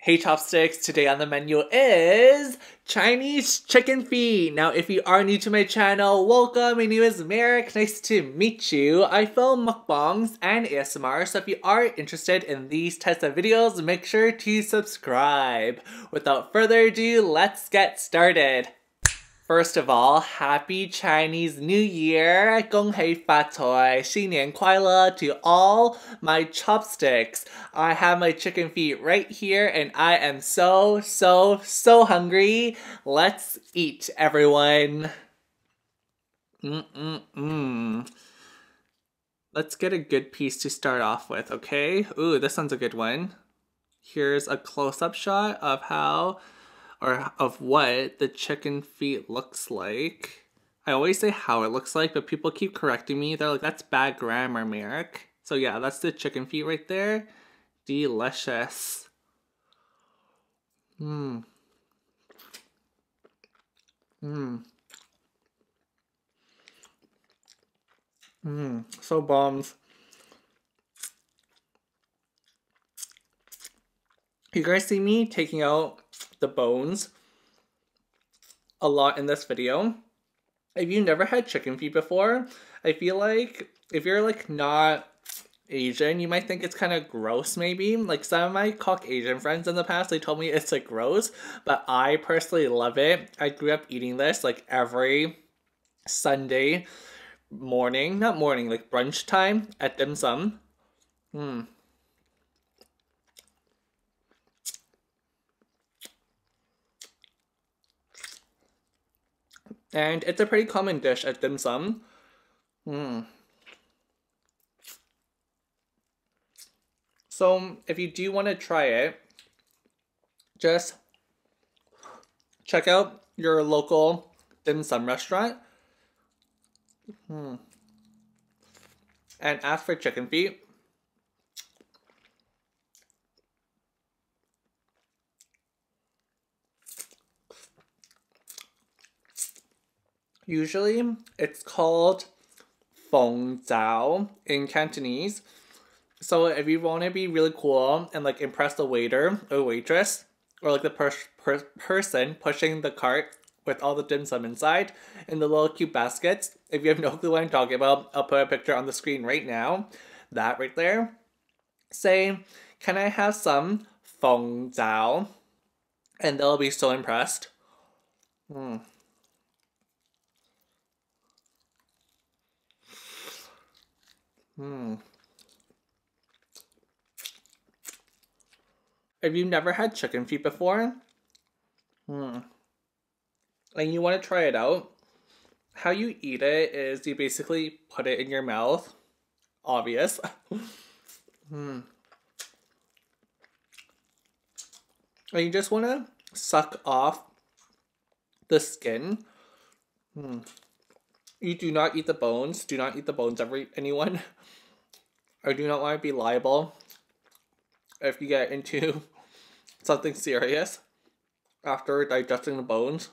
Hey Chopsticks, today on the menu is Chinese chicken feet. Now if you are new to my channel, welcome. My name is Merrick, nice to meet you. I film mukbangs and ASMR, so if you are interested in these types of videos, make sure to subscribe. Without further ado, let's get started. First of all, Happy Chinese New Year! 恭喜发财! 新年快乐 to all my chopsticks. I have my chicken feet right here and I am so hungry. Let's eat, everyone. Let's get a good piece to start off with, okay? Ooh, this one's a good one. Here's a close-up shot of how or of what the chicken feet looks like. I always say how it looks like, but people keep correcting me. They're like, that's bad grammar, Merrick. So yeah, that's the chicken feet right there. Delicious. So bombs. You guys see me taking out the bones a lot in this video. If you never had chicken feet before, I feel like if you're like not Asian, you might think it's kind of gross maybe. Like some of my Caucasian friends in the past, they told me it's like gross, but I personally love it. I grew up eating this like every Sunday morning, not morning, like brunch time at dim sum. And it's a pretty common dish at dim sum. So if you do want to try it, just check out your local dim sum restaurant and ask for chicken feet. Usually it's called fong zao in Cantonese. So if you want to be really cool and like impress the waiter or waitress or like the person pushing the cart with all the dim sum inside in the little cute baskets, if you have no clue what I'm talking about, I'll put a picture on the screen right now. That right there. Say, can I have some fong zao? And they'll be so impressed. If you've never had chicken feet before, and you want to try it out, how you eat it is you basically put it in your mouth. Obvious. And you just want to suck off the skin. You do not eat the bones. Do not eat the bones, anyone. I do not want to be liable if you get into something serious after digesting the bones.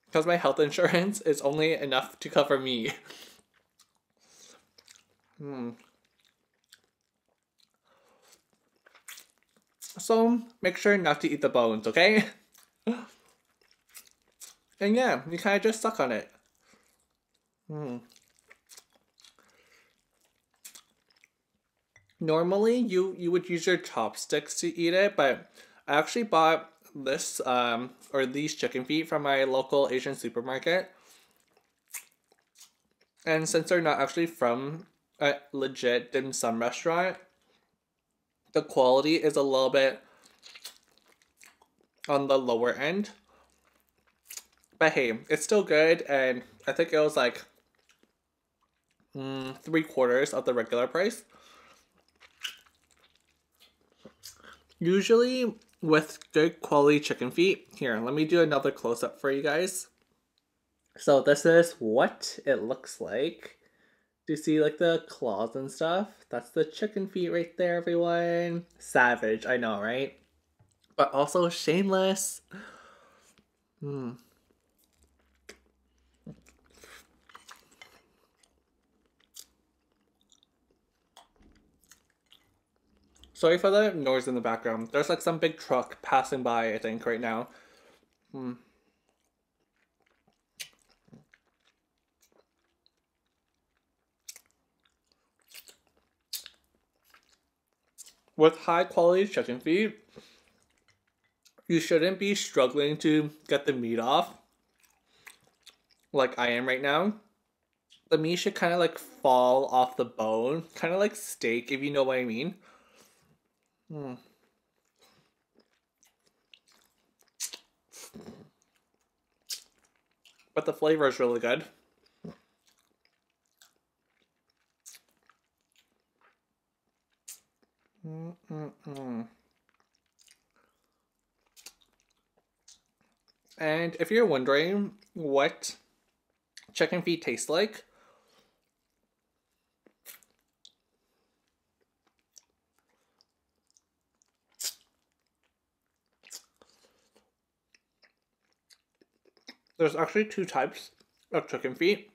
Because my health insurance is only enough to cover me. So make sure not to eat the bones, okay? And yeah, you kind of just suck on it. Normally, you would use your chopsticks to eat it, but I actually bought this or these chicken feet from my local Asian supermarket. And since they're not actually from a legit dim sum restaurant, the quality is a little bit on the lower end. But hey, it's still good, and I think it was like 3/4 of the regular price. Usually with good quality chicken feet, here, let me do another close-up for you guys. So this is what it looks like. Do you see like the claws and stuff? That's the chicken feet right there, everyone. Savage, I know, right? But also shameless. Sorry for the noise in the background. There's like some big truck passing by, I think, right now. With high quality chicken feet, you shouldn't be struggling to get the meat off like I am right now. The meat should kind of like fall off the bone, kind of like steak, if you know what I mean. But the flavor is really good. And if you're wondering what chicken feet taste like, there's actually two types of chicken feet.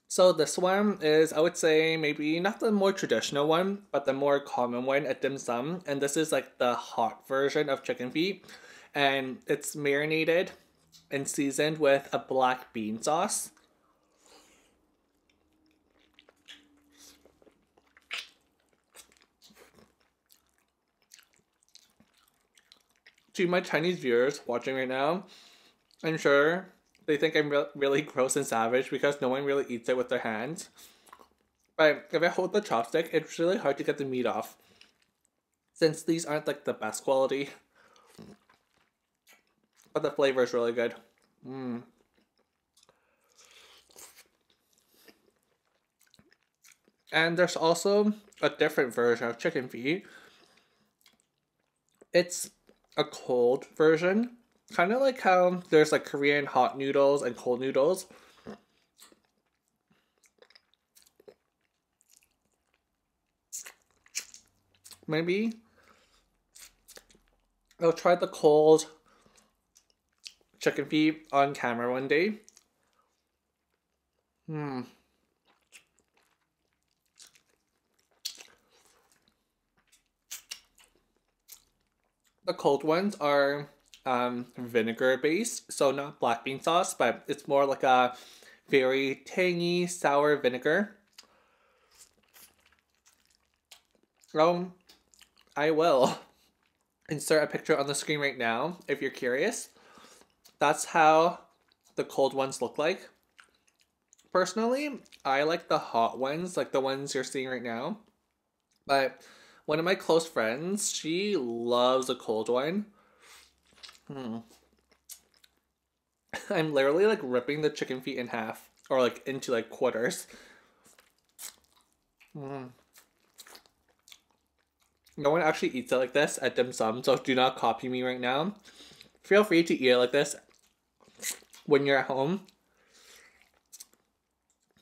So this one is, I would say, maybe not the more traditional one, but the more common one at dim sum. And this is like the hot version of chicken feet. And it's marinated and seasoned with a black bean sauce. To my Chinese viewers watching right now, I'm sure they think I'm really gross and savage because no one really eats it with their hands. But if I hold the chopstick, it's really hard to get the meat off, since these aren't like the best quality. But the flavor is really good. And there's also a different version of chicken feet. It's a cold version. Kind of like how there's like Korean hot noodles and cold noodles. Maybe I'll try the cold chicken feet on camera one day. The cold ones are vinegar based, so not black bean sauce, but it's more like a very tangy, sour vinegar. I will insert a picture on the screen right now if you're curious. That's how the cold ones look like. Personally, I like the hot ones, like the ones you're seeing right now. But one of my close friends, she loves a cold one. I'm literally like ripping the chicken feet in half, or like into like quarters. No one actually eats it like this at dim sum, so do not copy me right now. Feel free to eat it like this when you're at home.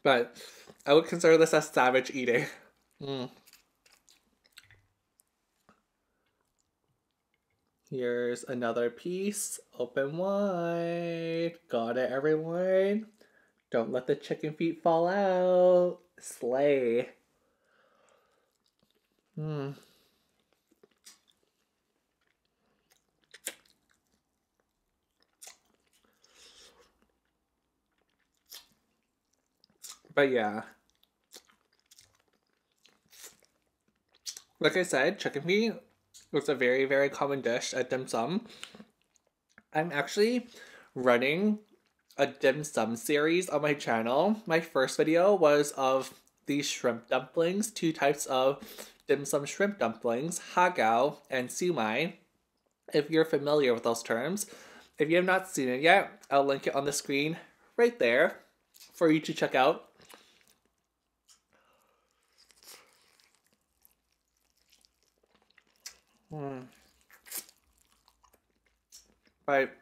But I would consider this as savage eating. Here's another piece. Open wide. Got it, everyone. Don't let the chicken feet fall out. Slay. But yeah. Like I said, chicken feet was a very, very common dish at dim sum. I'm actually running a dim sum series on my channel. My first video was of these shrimp dumplings, two types of dim sum shrimp dumplings, hagao and siumai, if you're familiar with those terms. If you have not seen it yet, I'll link it on the screen right there for you to check out. But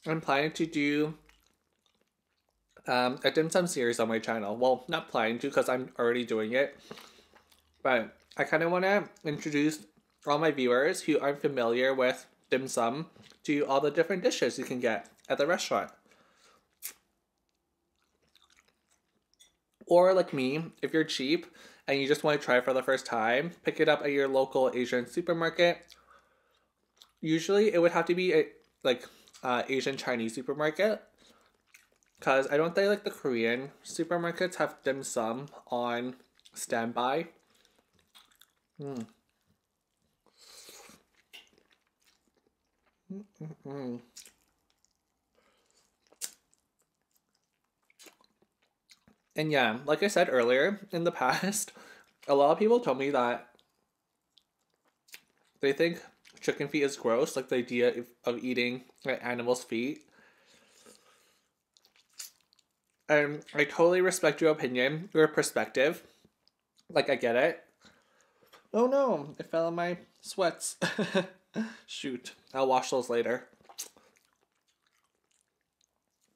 I'm planning to do a dim sum series on my channel. Well, not planning to because I'm already doing it. But I kind of want to introduce all my viewers who aren't familiar with dim sum to all the different dishes you can get at the restaurant. Or like me, if you're cheap and you just want to try it for the first time, pick it up at your local Asian supermarket. Usually it would have to be a Asian Chinese supermarket, because I don't think like the Korean supermarkets have dim sum on standby. Mm. Mm-mm-mm. And yeah, like I said earlier, in the past, a lot of people told me that they think chicken feet is gross, like the idea of eating like, animals' feet. And I totally respect your opinion, your perspective. Like, I get it. Oh no, it fell in my sweats. Shoot, I'll wash those later.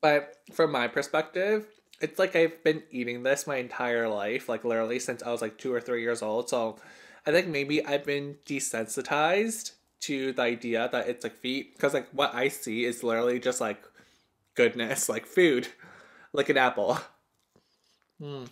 But from my perspective, it's like I've been eating this my entire life, like literally since I was like 2 or 3 years old. So I think maybe I've been desensitized to the idea that it's like feet, because like what I see is literally just like goodness, like food, like an apple. Mm.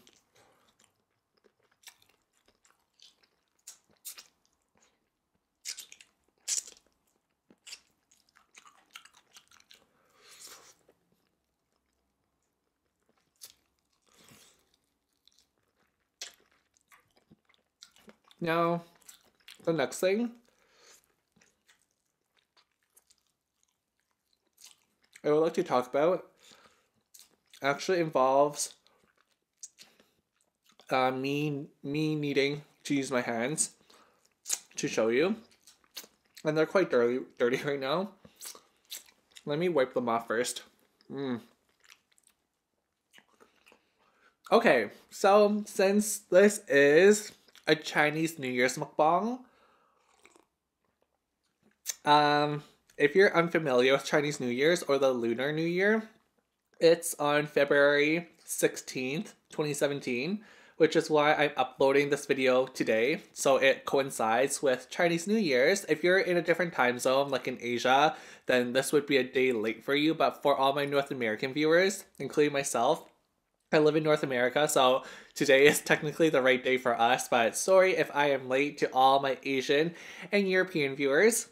Now, the next thing I would like to talk about actually involves me needing to use my hands to show you, and they're quite dirty right now. Let me wipe them off first. Okay, so since this is a Chinese New Year's mukbang, if you're unfamiliar with Chinese New Year's or the Lunar New Year, it's on February 16th, 2017, which is why I'm uploading this video today, so it coincides with Chinese New Year's. If you're in a different time zone, like in Asia, then this would be a day late for you, but for all my North American viewers, including myself, I live in North America, so today is technically the right day for us, but sorry if I am late to all my Asian and European viewers.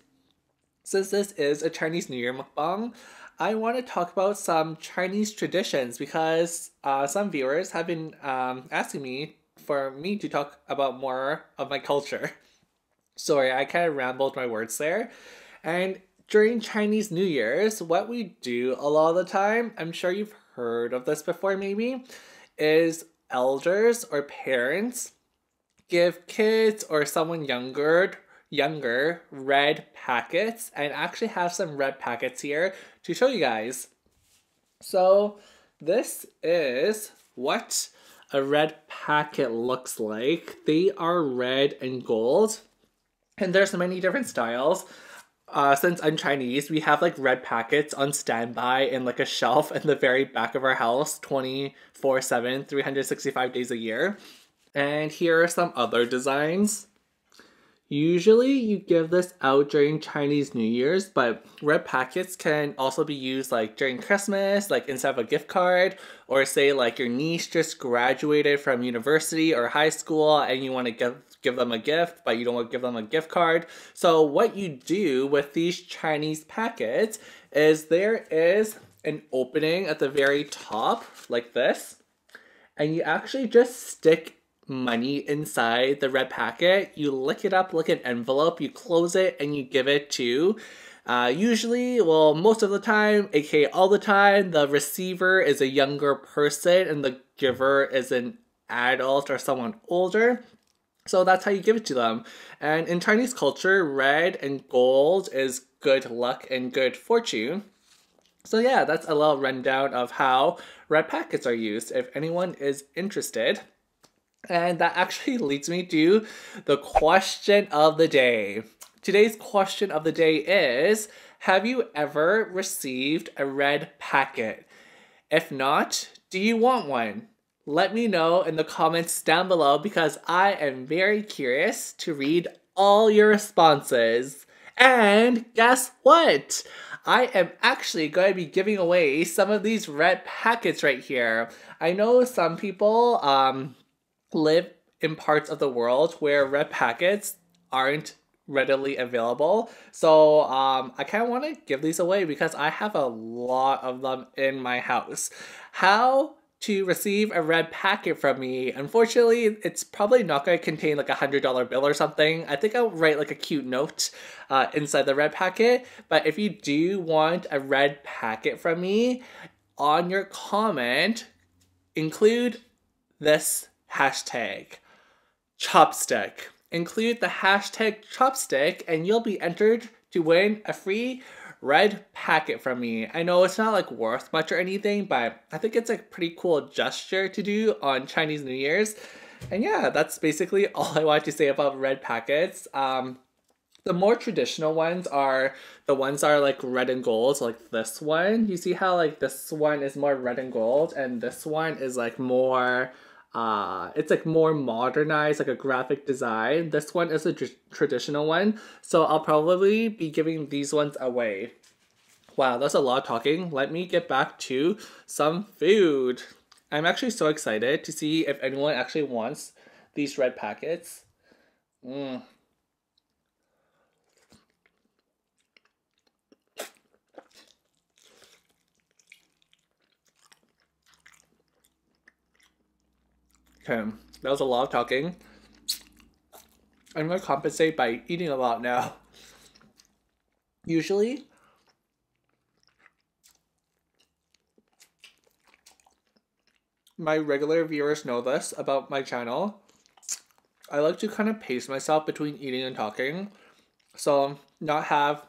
Since this is a Chinese New Year mukbang, I want to talk about some Chinese traditions, because some viewers have been asking me for me to talk about more of my culture. Sorry, I kind of rambled my words there. And during Chinese New Year's, what we do a lot of the time, I'm sure you've heard of this before maybe, is elders or parents give kids or someone younger red packets, and actually have some red packets here to show you guys. So this is what a red packet looks like. They are red and gold, and there's many different styles. Since I'm Chinese, we have like red packets on standby in like a shelf in the very back of our house 24/7, 365 days a year. And here are some other designs. Usually you give this out during Chinese New Year's, but red packets can also be used like during Christmas, like instead of a gift card, or say like your niece just graduated from university or high school and you want to give them a gift, but you don't want to give them a gift card. So what you do with these Chinese packets is there is an opening at the very top like this, and you actually just stick money inside the red packet. You lick it up like an envelope, you close it, and you give it to usually, well, most of the time, aka all the time, the receiver is a younger person and the giver is an adult or someone older. So that's how you give it to them. And in Chinese culture, red and gold is good luck and good fortune. So yeah, that's a little rundown of how red packets are used, if anyone is interested. And that actually leads me to the question of the day. Today's question of the day is, have you ever received a red packet? If not, do you want one? Let me know in the comments down below, because I am very curious to read all your responses. And guess what? I am actually going to be giving away some of these red packets right here. I know some people live in parts of the world where red packets aren't readily available. So I kind of want to give these away because I have a lot of them in my house. How to receive a red packet from me? Unfortunately, it's probably not going to contain like $100 bill or something. I think I'll write like a cute note inside the red packet. But if you do want a red packet from me, on your comment, include this hashtag, chopstick. Include the hashtag chopstick and you'll be entered to win a free red packet from me. I know it's not like worth much or anything, but I think it's a pretty cool gesture to do on Chinese New Year's. And yeah, that's basically all I want to say about red packets. The more traditional ones are the ones that are like red and gold, like this one. You see how like this one is more red and gold and this one is like more it's like more modernized, like a graphic design. This one is a traditional one, so I'll probably be giving these ones away. Wow, that's a lot of talking. Let me get back to some food. I'm actually so excited to see if anyone actually wants these red packets. Okay, that was a lot of talking. I'm gonna compensate by eating a lot now. Usually, my regular viewers know this about my channel. I like to kind of pace myself between eating and talking. So, not have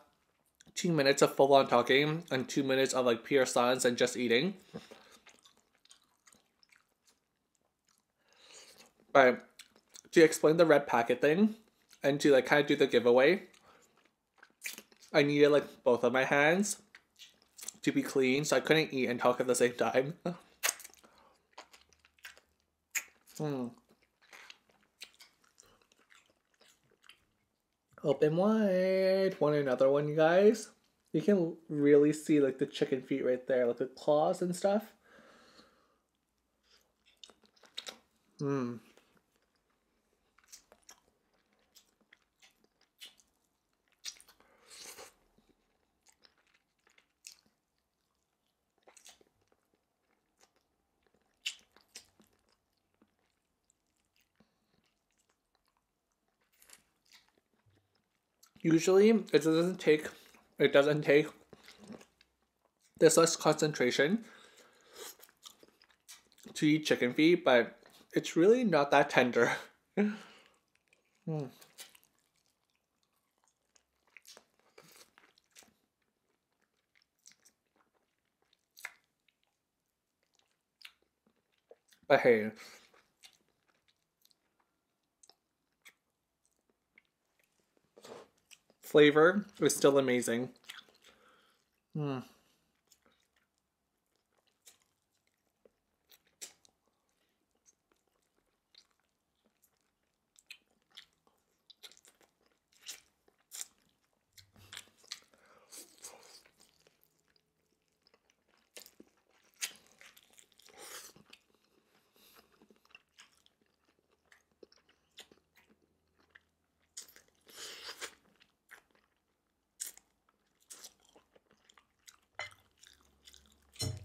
2 minutes of full on talking and 2 minutes of like pure silence and just eating. But to explain the red packet thing and to like kind of do the giveaway, I needed like both of my hands to be clean, so I couldn't eat and talk at the same time. Open wide. Want another one, you guys? You can really see like the chicken feet right there, like the claws and stuff. Usually, it doesn't take this much concentration to eat chicken feet, but it's really not that tender. But hey, flavor is still amazing.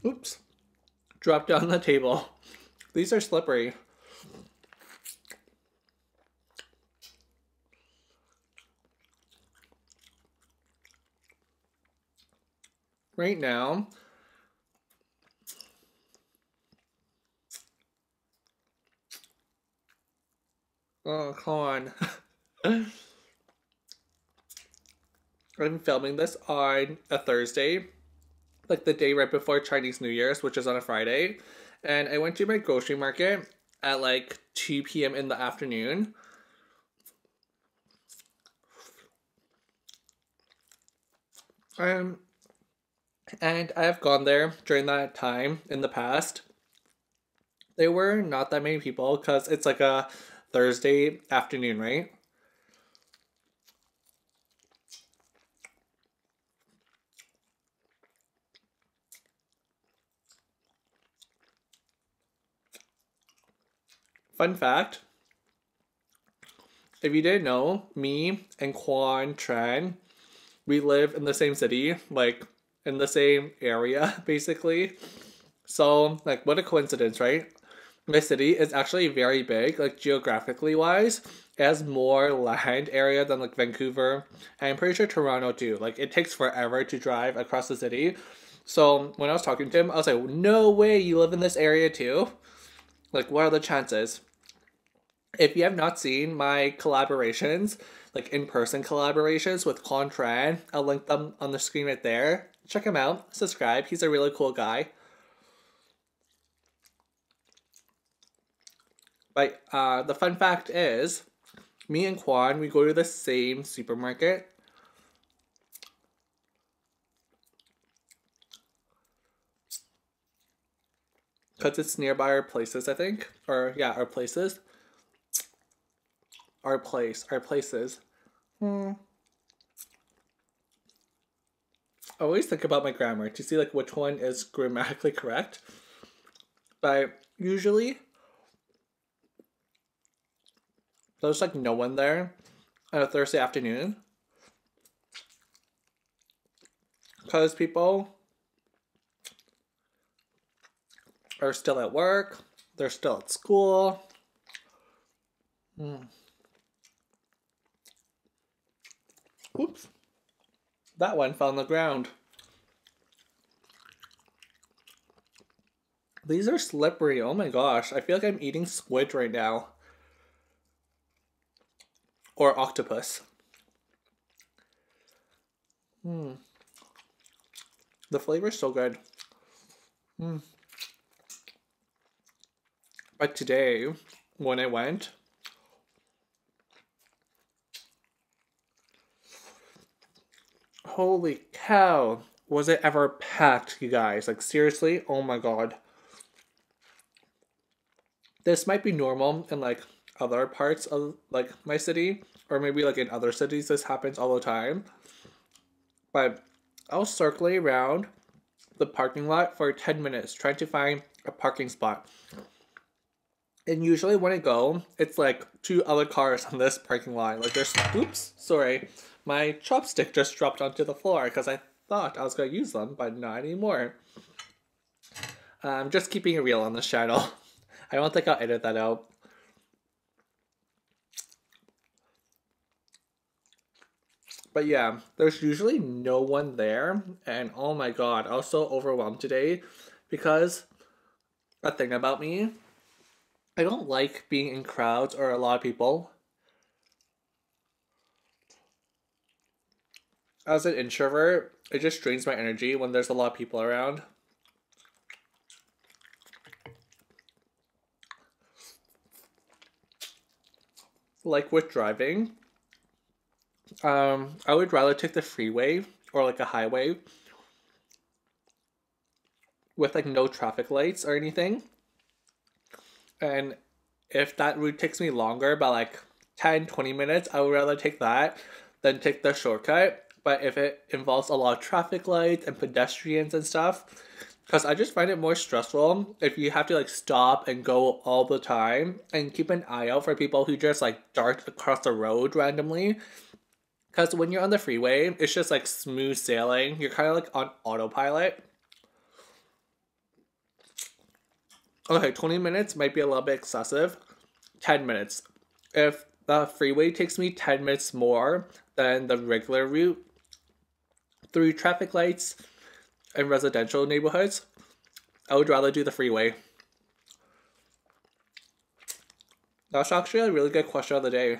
Oops. Dropped down the table. These are slippery. Right now, oh, come on. I'm filming this on a Thursday, like the day right before Chinese New Year's, which is on a Friday. And I went to my grocery market at like 2 p.m. in the afternoon. And I have gone there during that time in the past. There were not that many people because it's like a Thursday afternoon, right? Fun fact, if you didn't know, me and Quan Tran, we live in the same city, like in the same area, basically. So, like, what a coincidence, right? My city is actually very big, like geographically wise. It has more land area than like Vancouver, and I'm pretty sure Toronto too. Like, it takes forever to drive across the city. So when I was talking to him, I was like, "No way, you live in this area too? Like, what are the chances?" If you have not seen my collaborations, like in-person collaborations with Contran, I'll link them on the screen right there. Check him out. Subscribe. He's a really cool guy. But the fun fact is, me and Quan, we go to the same supermarket. Because it's nearby our places, I think. Or, yeah, our places. Our places. I always think about my grammar to see like which one is grammatically correct. But usually, there's like no one there on a Thursday afternoon. Because people are still at work. They're still at school. Oops. That one fell on the ground. These are slippery. Oh my gosh. I feel like I'm eating squid right now. Or octopus. The flavor is so good. But today, when I went, holy cow, was it ever packed, you guys? Like, seriously? Oh my god. This might be normal in, like, other parts of, like, my city. Or maybe, like, in other cities, this happens all the time. But I was circling around the parking lot for 10 minutes trying to find a parking spot. And usually when I go, it's like 2 other cars on this parking lot. Like there's, oops, sorry. My chopstick just dropped onto the floor because I thought I was going to use them, but not anymore. I'm just keeping it real on this channel. I don't think I'll edit that out. But yeah, there's usually no one there. And oh my god, I was so overwhelmed today because a thing about me, I don't like being in crowds or a lot of people. As an introvert, it just drains my energy when there's a lot of people around. Like with driving, I would rather take the freeway or like a highway with like no traffic lights or anything. And if that route takes me longer by like 10-20 minutes, I would rather take that than take the shortcut. But if it involves a lot of traffic lights and pedestrians and stuff, because I just find it more stressful if you have to like stop and go all the time and keep an eye out for people who just like dart across the road randomly. Because when you're on the freeway, it's just like smooth sailing. You're kind of like on autopilot. Okay, 20 minutes might be a little bit excessive. 10 minutes. If the freeway takes me 10 minutes more than the regular route through traffic lights and residential neighborhoods, I would rather do the freeway. That's actually a really good question of the day.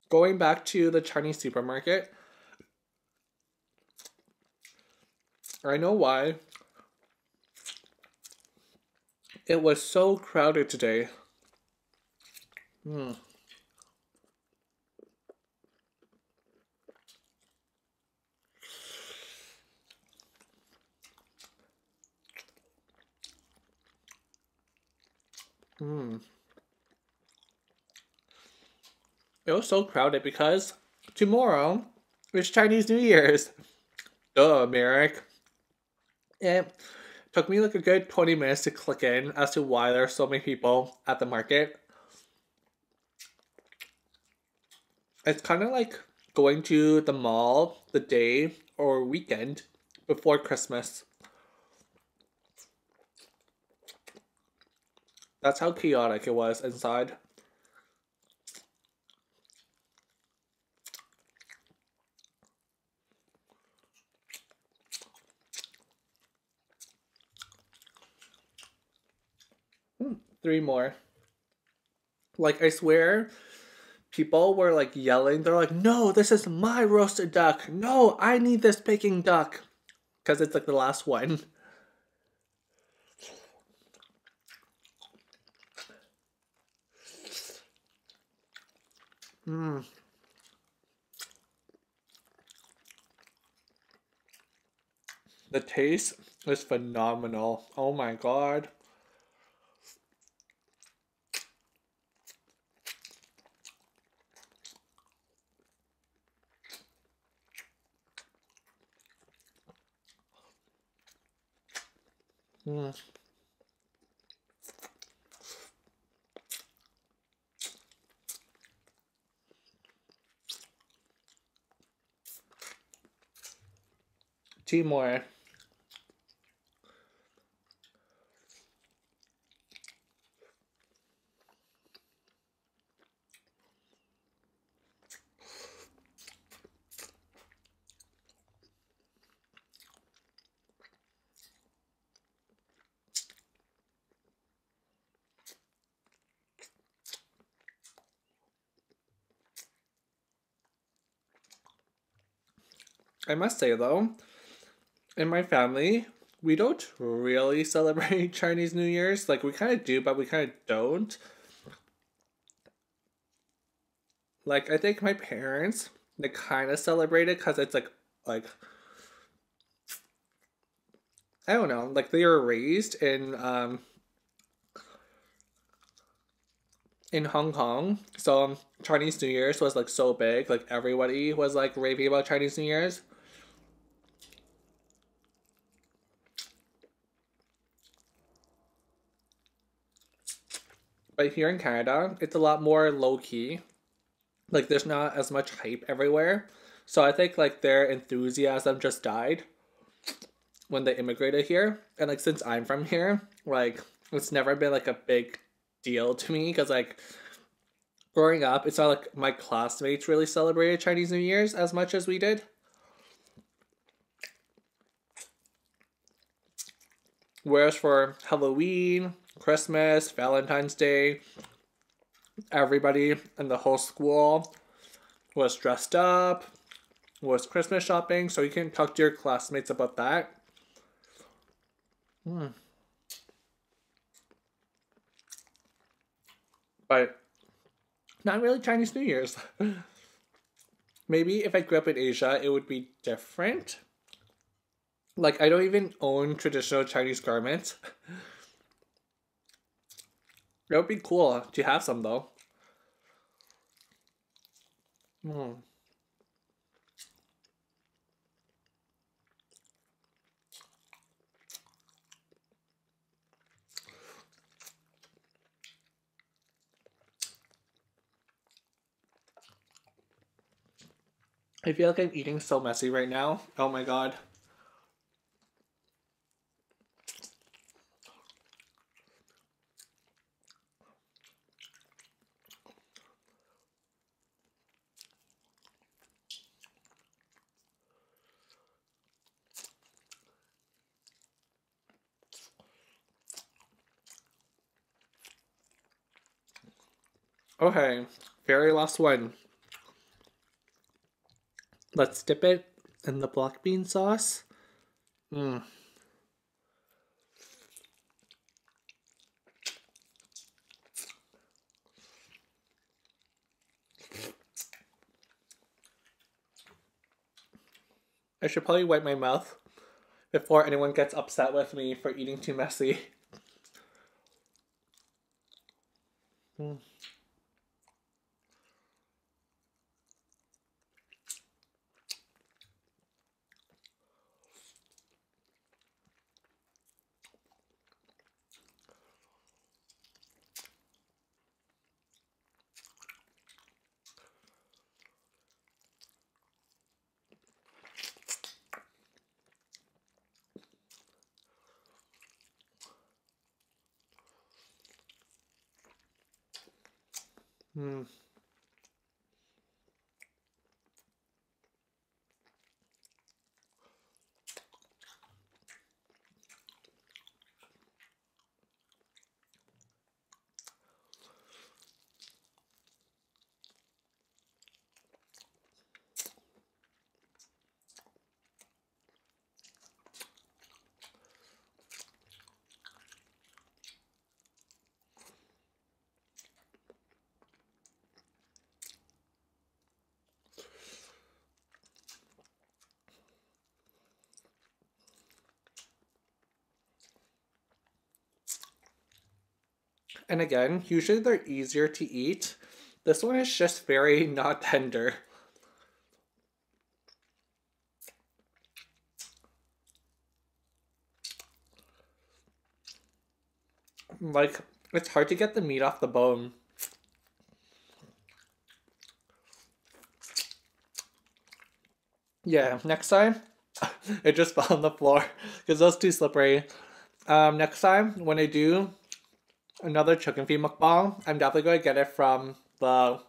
Going back to the Chinese supermarket, I know why. It was so crowded today. It was so crowded because tomorrow is Chinese New Year's. Duh, Merrick. And Took me like a good 20 minutes to click in as to why there are so many people at the market. It's kind of like going to the mall the day or weekend before Christmas. That's how chaotic it was inside. Three more. Like, I swear, people were like yelling. They're like, no, this is my roasted duck. No, I need this Peking duck. Because it's like the last one. Mmm. The taste is phenomenal. Oh my god. Mm. Two more. I must say though, in my family, we don't really celebrate Chinese New Year's. Like, we kind of do, but we kind of don't. Like, I think my parents, they kind of celebrate it because it's like, I don't know, like they were raised in Hong Kong. So Chinese New Year's was like so big. Like, everybody was like raving about Chinese New Year's. But here in Canada, it's a lot more low key. Like, there's not as much hype everywhere. So I think like their enthusiasm just died when they immigrated here. And like, since I'm from here, like, it's never been like a big deal to me because like growing up, it's not like my classmates really celebrated Chinese New Year's as much as we did. Whereas for Halloween, Christmas, Valentine's Day, everybody in the whole school was dressed up, was Christmas shopping, so you can talk to your classmates about that. But not really Chinese New Year's. Maybe if I grew up in Asia, it would be different. Like, I don't even own traditional Chinese garments. It would be cool to have some though. Mm. I feel like I'm eating so messy right now. Oh my god. Okay, very last one. Let's dip it in the black bean sauce. Mm. I should probably wipe my mouth before anyone gets upset with me for eating too messy. Mm. Mm. And again, usually they're easier to eat. This one is just very not tender. Like, it's hard to get the meat off the bone. Yeah, next time, it just fell on the floor because it was too slippery. Next time, when I do another chicken feet mukbang, I'm definitely going to get it from the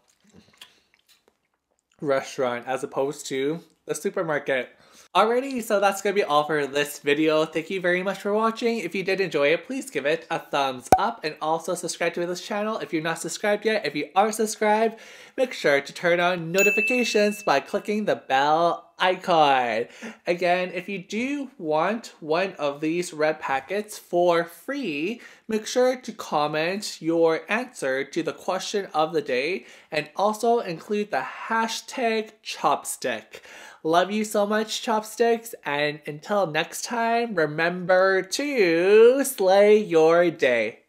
restaurant as opposed to the supermarket. Alrighty, so that's going to be all for this video. Thank you very much for watching. If you did enjoy it, please give it a thumbs up and also subscribe to this channel if you're not subscribed yet. If you are subscribed, make sure to turn on notifications by clicking the bell icon. Again, if you do want one of these red packets for free, make sure to comment your answer to the question of the day and also include the hashtag chopstick. Love you so much, chopsticks, and until next time, remember to slay your day.